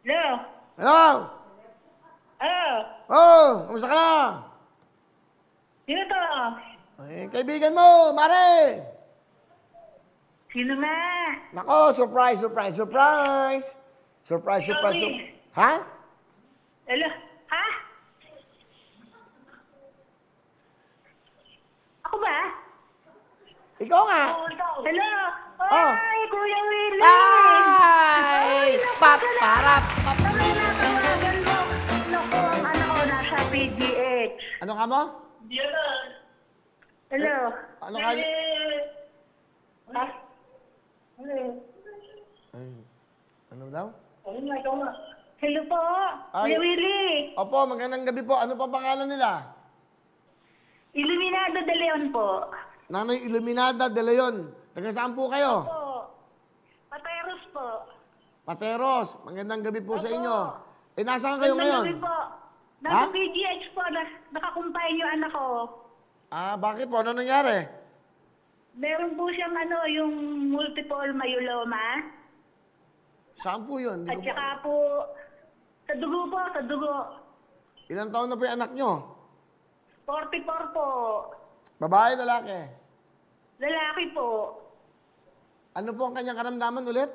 Hello? Hello? Hello? Oh, kamusta ka na? Sino to? Ay, kaibigan mo, Mare! Sino nga? Nako, surprise, surprise, surprise! Surprise, surprise, surprise. Ha? Hello? Ha? Ako ba? Ikaw nga! Hello? Oh. Ay, Kuya Willie! Ay! Paparap! Tawagan mo. Naku, ang anak ko nasa PGH. Ano ka mo? Hello? Ano ka? Ha? Hello? Ay, ano daw? Hello po, Ay. Kuya Willie. Opo, magandang gabi po. Ano pa pangalan nila? Iluminado de Leon po. Nanay Iluminada de Leon. Taga saan po kayo? Po. Pateros po. Pateros. Magandang gabi po sa Opo. inyo. Eh, nasaan kayo ngayon? Gabi po. Ha? Nasa PGH po, nakakumpay yung anak ko. Ah, bakit po? Ano nangyari? Meron po siyang yung multiple myeloma. Saan po yun? At Hindi ko saka po... po, sa dugo po, sa dugo. Ilang taon na po yung anak nyo? 44 po. Babae, lalaki? Lalaki po. Ano po ang kanyang karamdaman ulit?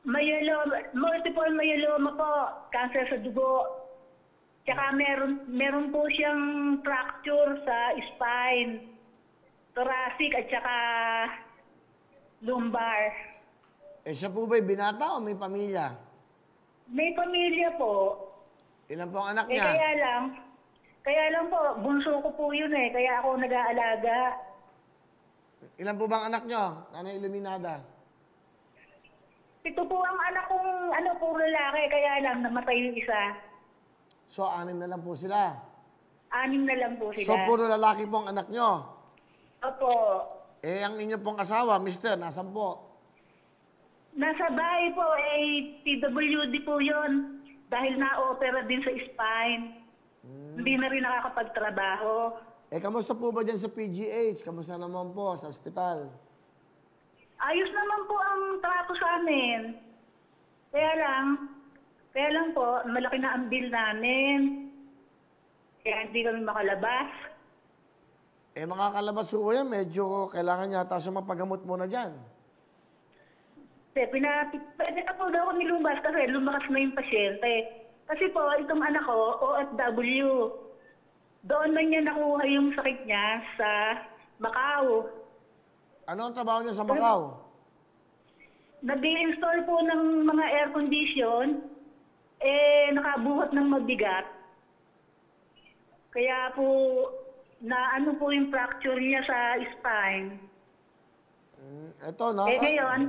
Myeloma, multiple myeloma po. Cancer sa dugo. Tsaka meron po siyang fracture sa spine. Thoracic at saka lumbar. Eh, siya po ba'y binata o may pamilya? May pamilya po. Ilan po ang anak Eh niya? kaya lang po, bunso ko po yun kaya ako nag-aalaga. Ilan po bang anak nyo? Nanay Iluminada. Ito po ang anak kong, puro lalaki, kaya lang namatay yung isa. So, 6 na lang po sila. 6 na lang po sila. So, puro lalaki po ang anak nyo. Opo. Eh, ang inyo pong asawa, mister, nasan po? Nasa bahay po, PWD po yun. Dahil na-opera din sa spine. Hindi na rin nakakapagtrabaho. Eh, kamusta po ba dyan sa PGH? Kamusta naman po sa ospital? Ayos naman po ang trato sa amin. Kaya lang po, malaki na ang bill namin. Kaya hindi kami makalabas. Eh, makakalabas po yan, medyo kailangan yata siya mapagamot muna dyan. Pwede na po daw kami lumabas kasi lumakas na yung pasyente. Kasi po, itong anak ko, OFW. Doon lang niya nakuha yung sakit niya sa Macau. Ano ang trabaho niya sa Macau? Nag-install po ng mga air condition, nakabuhat ng mabigat. Kaya po, po yung fracture niya sa spine. Eto, no? Ngayon,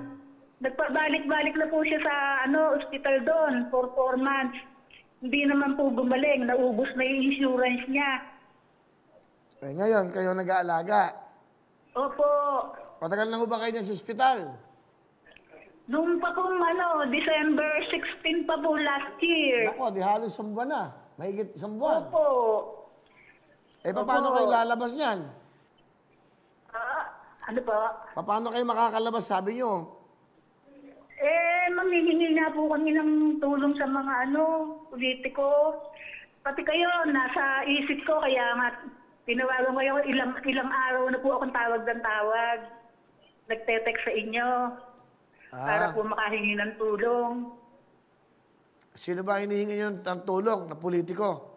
nagpabalik-balik na po siya sa ospital doon for 4 months. Hindi naman po gumaling, naubos na yung insurance niya. Eh, ngayon, kayo nag-aalaga. Opo. Patagal na ho ba kayo dyan sa ospital? Nung pa pong December 16 pa po last year. Nako, di halos 1 buwan na. Mahigit 1 buwan. Opo. Eh, paano Opo. kayo lalabas niyan? Ano po? Paano kayo makakalabas, sabi niyo? Manghihingi na po kami ng tulong sa mga politiko. Pati kayo, nasa isip ko, kaya nga, tinawagan ko kayo, ilang araw na po akong tawag ng tawag. Nagte-text sa inyo. Para po makahingi ng tulong. Sino ba hinihingi niyo ng tulong na politiko?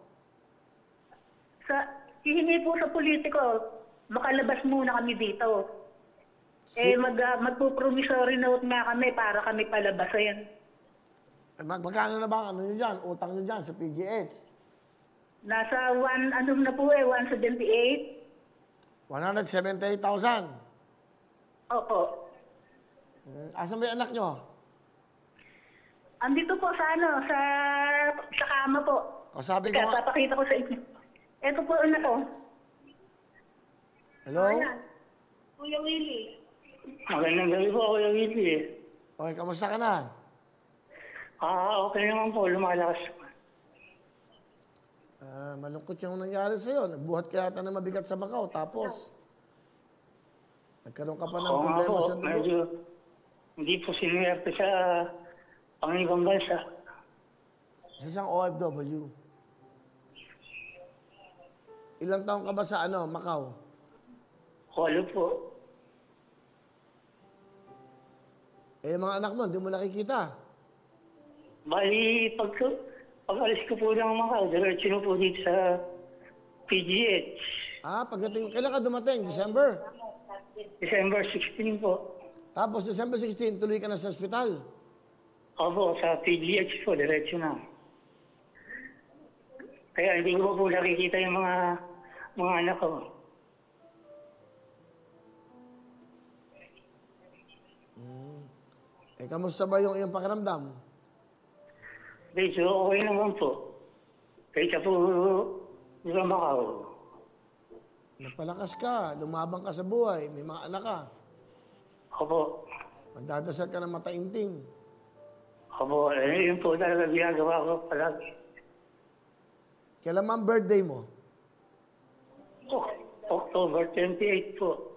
Hihingi po sa politiko, makalabas muna kami dito. Magpo-promissory note nga kami para kami palabasin. Magkano na ba ano nyo dyan? Utang nyo dyan sa PGH? Nasa 178. 178,000. Opo. Asan ba yung anak nyo? Andito po sa sa kama po. O sabi ko nga... Papakita ko sa inyo. Ito po anak ko. Hello? Ayan. Kuya Willie. Magandang gabi po, Kuya Willie. Okay, kamusta ka na? Okay naman po, lumalakas. Malungkot yung nangyari sa'yo. Nagbuhat ka yata na mabigat sa Macau. Tapos, nagkaroon ka pa ng problema sa dugo. Medyo hindi po sinuwerte sa pang-ibang bansa. Isa siyang OFW. Ilang taon ka ba sa Macau? Walo po. Eh, yung mga anak mo, hindi mo nakikita. Bali, pag alis ko po ng Macau, diretso na po dito sa PGH. Pagdating, kailan ka dumating? December? December 16 po. Tapos December 16, tuloy ka na sa ospital. Opo, sa PGH po, diretso na. Kaya hindi ko po nakikita yung mga anak ko. Eh, kamusta ba yung iyong pakiramdam? Medyo okay naman po. Kaya po, sa Macau. Nagpalakas ka, lumabang ka sa buhay, may mga anak ka. Opo. Magdadasal ka ng mataimtim. Opo, yun po talaga ginagawa ko palagi. Kailan man birthday mo? October 28 po.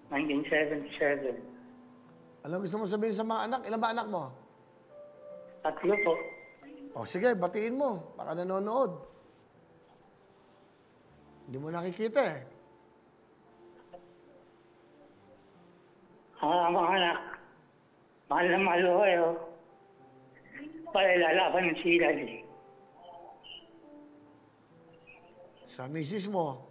(1977). Anong gusto mo sabihin sa mga anak? Ilan ba anak mo? 3 po. O sige, batiin mo. Baka nanonood. Hindi mo nakikita eh. Mga anak, mahal na mahal ko kayo. Palalaban ng sila eh. Sa misis mo,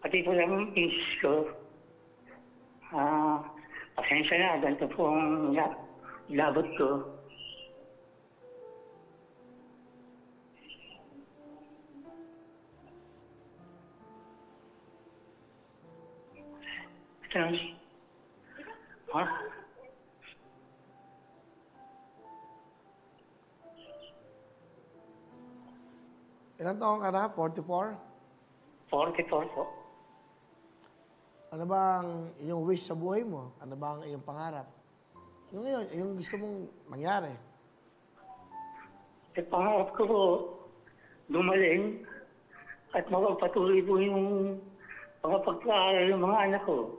Pati po lang misis ko. Pasensya na, ganito po ang labot ko. Ha? ilang taon ka na? 44? 44 po. Ano ba ang iyong wish sa buhay mo? Ano ba ang iyong pangarap? Yung ngayon, yung gusto mong mangyari. Pangarap ko po, gumaling at mapagpatuloy po yung mga pag-aaral ng mga anak ko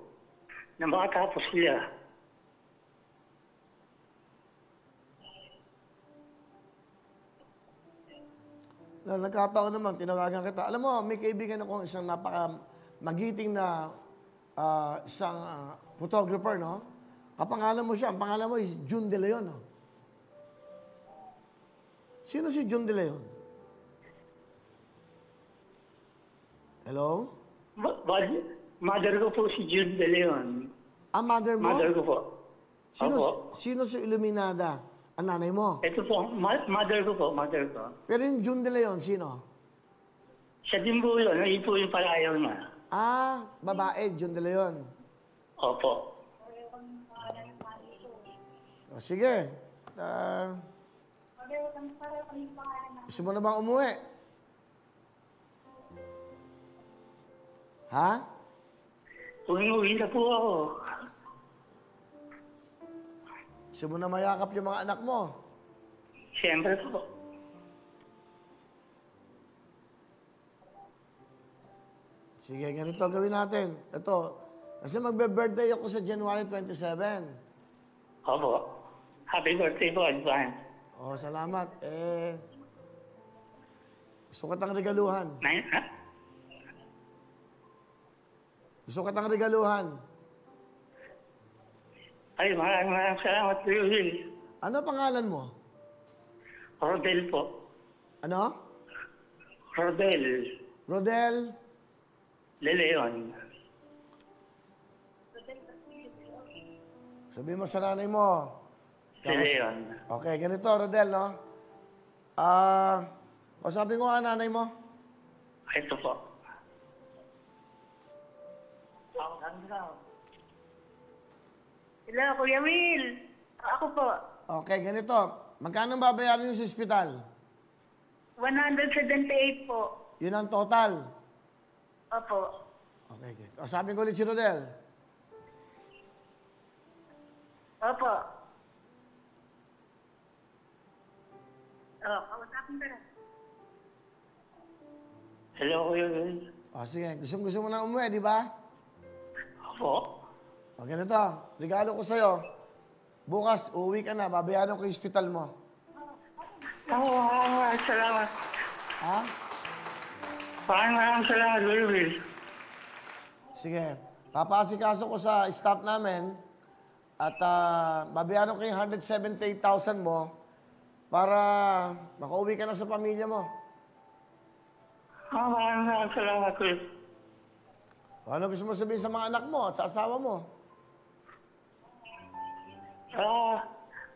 na makatapos sila. Nagkataon naman, tinawagan kita. Alam mo, may kaibigan akong isang napaka-magiting na isang photographer, no? Kapangalan mo siya. Ang pangalan mo is June De Leon, no? Sino si June De Leon? Hello? Mother ko po si June De Leon. Mother mo? Mother ko po. Opo. Sino si Iluminada? Ang nanay mo? Ito po, mother ko po, mother ko. Pero yung June De Leon, sino? Siya din po yun, yun po yung palayaw niya. Babae, June De Leon. Opo. O, sige. Gusto mo na bang umuwi? Ha? Uwi na po ako. Gusto mo na mayakap yung mga anak mo? Siyempre po. Sige, ganito gawin natin. Ito, kasi magbe-birthday ako sa January 27. Opo. Happy birthday po, advance. Salamat. Gusto ko tang regaluhan. Gusto ko tang regaluhan. Ay, maraming salamat po yun. Ano pangalan mo? Rodel po. Ano? Rodel. Rodel? De Leon. Sabihin mo sa nanay mo. De Leon. Okay, ganito, Rodel, no? Sabi ko nga nanay mo. Ito po. Hello, Kuya Will. Ako po. Okay, ganito. Magkano babayaran niyo sa ospital? 178 po. Yun ang total. Opo. Okay. Sabi ko ulit si Rodel. Opo. Kausapin ka na. Hello, Kuya Will. O sige, gusto mo na umuwi, di ba? Opo. O ganito, regalo ko sa'yo. Bukas, uuwi ka na, babayaran ko yung hospital mo. Maraming salamat. Ha? Maraming salamat, Kuya Will. Sige, papasikaso ko sa staff namin at babayaran ko yung 178,000 mo para makauwi ka na sa pamilya mo. Maraming salamat, Kuya. Ano gusto mo sabihin sa mga anak mo at sa asawa mo?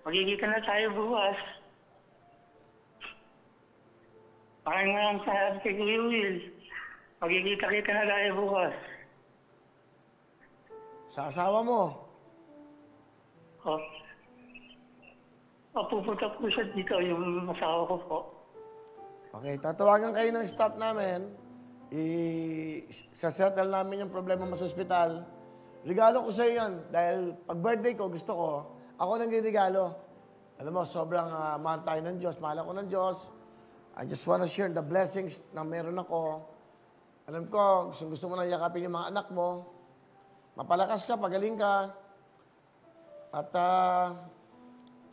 Magkikita na tayo bukas. Maraming salamat kay Kuya Will. Magkikita-kita na tayo bukas. Sa asawa mo? Pupunta po siya dito, yung asawa ko po. Okay, tatawagan kayo ng staff namin. Sasettle namin yung problema mo sa ospital. Regalo ko sa iyo yan. Dahil pag birthday ko, gusto ko, ako nang regalo. Alam mo, sobrang mahal tayo ng Diyos. Mahal ako ng Diyos. I just wanna share the blessings na meron ako. Alam ko, gusto mo nang yakapin yung mga anak mo. Mapalakas ka, pagaling ka. At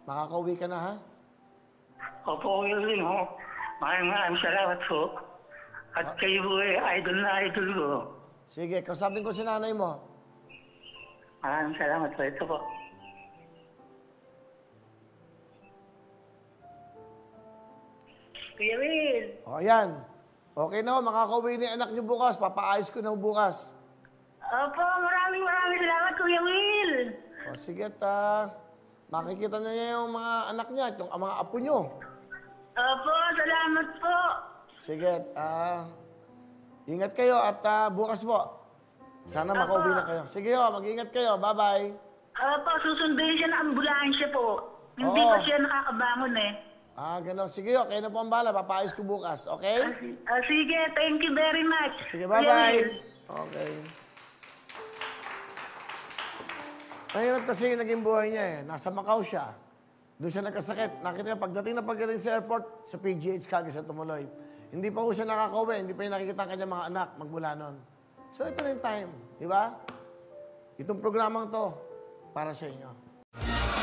makakauwi ka na, ha? Opo, Kuya Will, ho. Maraming salamat po. At kayo po idol na idol ko. Sige, kausapin ko si nanay mo. Maraming salamat po. Ito po. Kuya Will. O, ayan. Okay na, makakauwi na yung anak niyo bukas. Papaayos ko na bukas. Opo, maraming salamat, Kuya Will. O, sige, makikita na niya yung mga anak niya, yung mga apo niyo. Opo, salamat po. Sige, ingat kayo at bukas po. Sana makauwi na kayo. Sige, mag-ingat kayo. Bye-bye. Opo, susunduin siya ng ambulansya po. Hindi Oo. pa siya nakakabangon eh. Gano'n. Sige, kayo na po ang bala. Papaayos ko bukas. Okay? Sige, thank you very much. Sige, Kuya bye-bye. Will. Okay. Mahirap kasi yung naging buhay niya eh. Nasa Macau siya. Doon siya nagkasakit. Nakita niya, pagdating sa airport, sa PGH kagad siya tumuloy. Hindi pa po siya nakakauwi. Hindi pa niya nakikita ang kanyang mga anak magmula nun. So, ito na yung time. Di ba? Itong programang to, para sa inyo.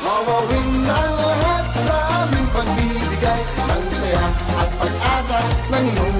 Mawawin ang lahat sa aming pagbibigay ng saya at pag-asa ng iyong